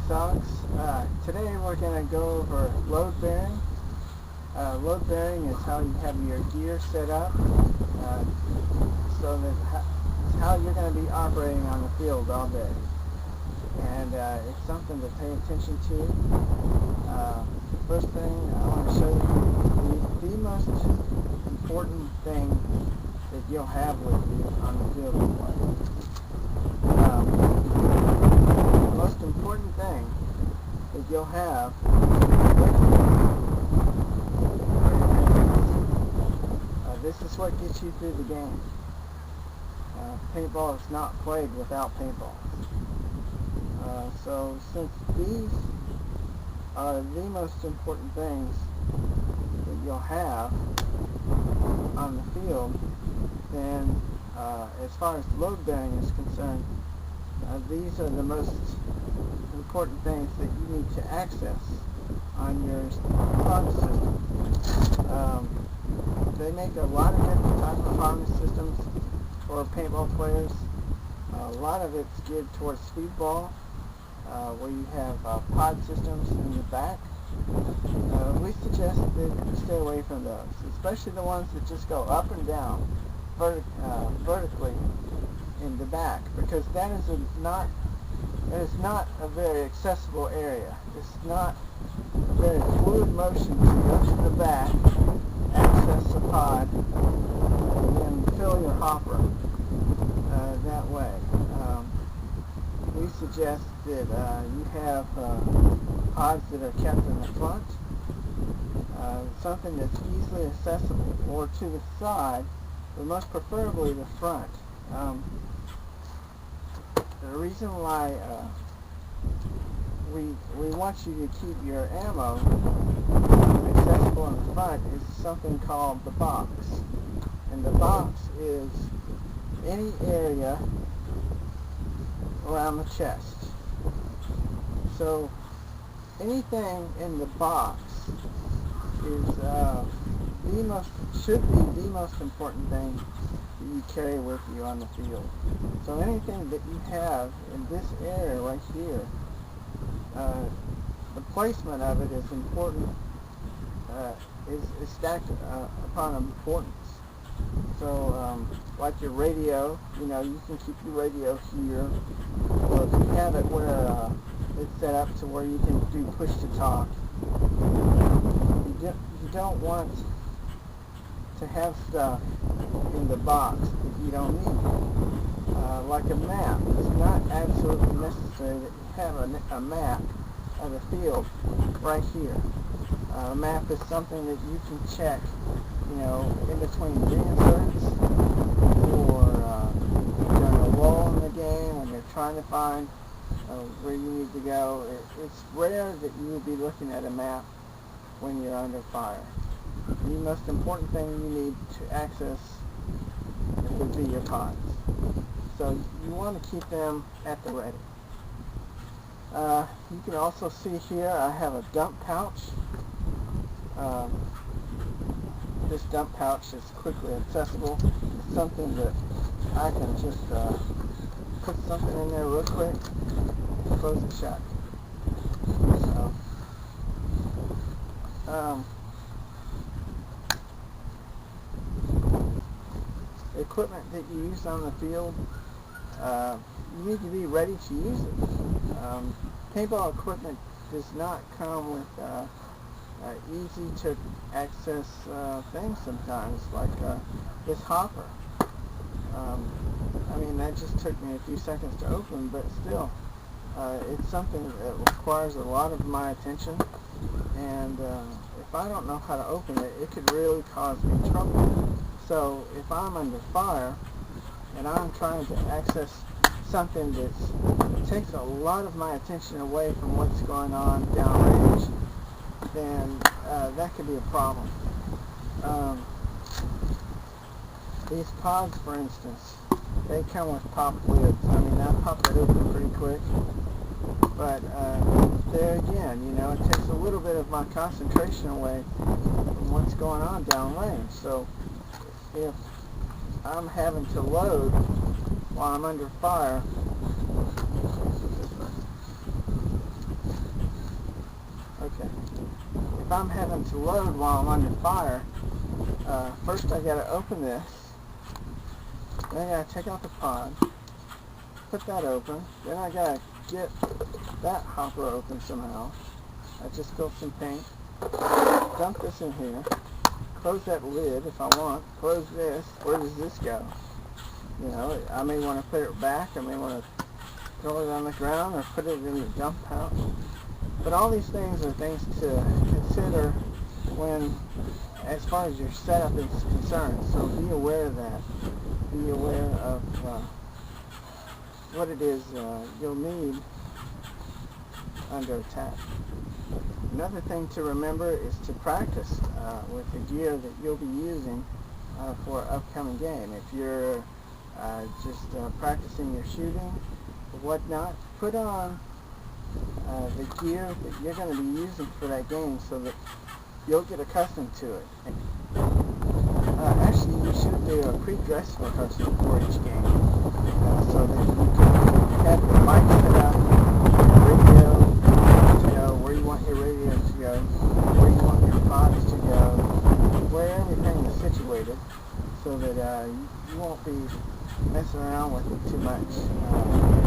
S.O.Gs. Today we're going to go over load bearing. Load bearing is how you have your gear set up, so that it's how you're going to be operating on the field all day. And it's something to pay attention to. First thing I want to show you the most important thing that you'll have with you on the field of play. The most important thing that you'll have with you are your hands. This is what gets you through the game. Paintball is not played without paintballs. So since these are the most important things that you'll have on the field, then as far as load bearing is concerned, these are the most important things that you need to access on your harness system. They make a lot of different types of harness systems for paintball players. A lot of it's geared towards speedball, where you have pod systems in the back. We suggest that you stay away from those, especially the ones that just go up and down vertically in the back, because that is not a very accessible area. It's not a very fluid motion to go to the back, access the pod, and then fill your hopper that way. We suggest that you have pods that are kept in the front, something that's easily accessible, or to the side, but most preferably the front. The reason why we want you to keep your ammo accessible in the front is something called the box. And the box is any area around the chest. So anything in the box is should be the most important thing that you carry with you on the field. So anything that you have in this area right here, the placement of it is important, is stacked upon importance. So like your radio, you can keep your radio here, or if you have it where it's set up to where you can do push to talk, you don't want to have stuff in the box that you don't need. Like a map, it's not absolutely necessary that you have a map of the field right here. A map is something that you can check, in between inserts, or during a lull in the game when you're trying to find where you need to go. It's rare that you will be looking at a map when you're under fire. The most important thing you need to access would be your pods. So you want to keep them at the ready. You can also see here I have a dump pouch. This dump pouch is quickly accessible. It's something that I can just put something in there real quick, close it shut. So, the equipment that you use on the field, you need to be ready to use it. Paintball equipment does not come with easy to access things sometimes, like this hopper. That just took me a few seconds to open, but still, it's something that requires a lot of my attention, and if I don't know how to open it, it could really cause me trouble. So if I'm under fire and I'm trying to access something that takes a lot of my attention away from what's going on downrange, then that could be a problem. These pods, for instance, they come with popped lids. I popped it open pretty quick, but there again, it takes a little bit of my concentration away from what's going on downrange. So if I'm having to load while I'm under fire, I'm having to load while I'm under fire, first I gotta open this, then I gotta take out the pod, put that open, then I gotta get that hopper open somehow. I just spilled some paint, dump this in here, close that lid if I want, close this. Where does this go? You know, I may want to put it back, I may want to throw it on the ground or put it in the dump pouch. But all these things are things to consider when, as far as your setup is concerned. So be aware of that. Be aware of what it is you'll need under attack. Another thing to remember is to practice with the gear that you'll be using for an upcoming game. If you're just practicing your shooting or whatnot, put on the gear that you're going to be using for that game so that you'll get accustomed to it. Actually, you should do a pre-dress rehearsal for each game so that you can have the mic set up, radio to go, where you want your radio to go, where you want your pods to go, where everything is situated so that you won't be messing around with it too much.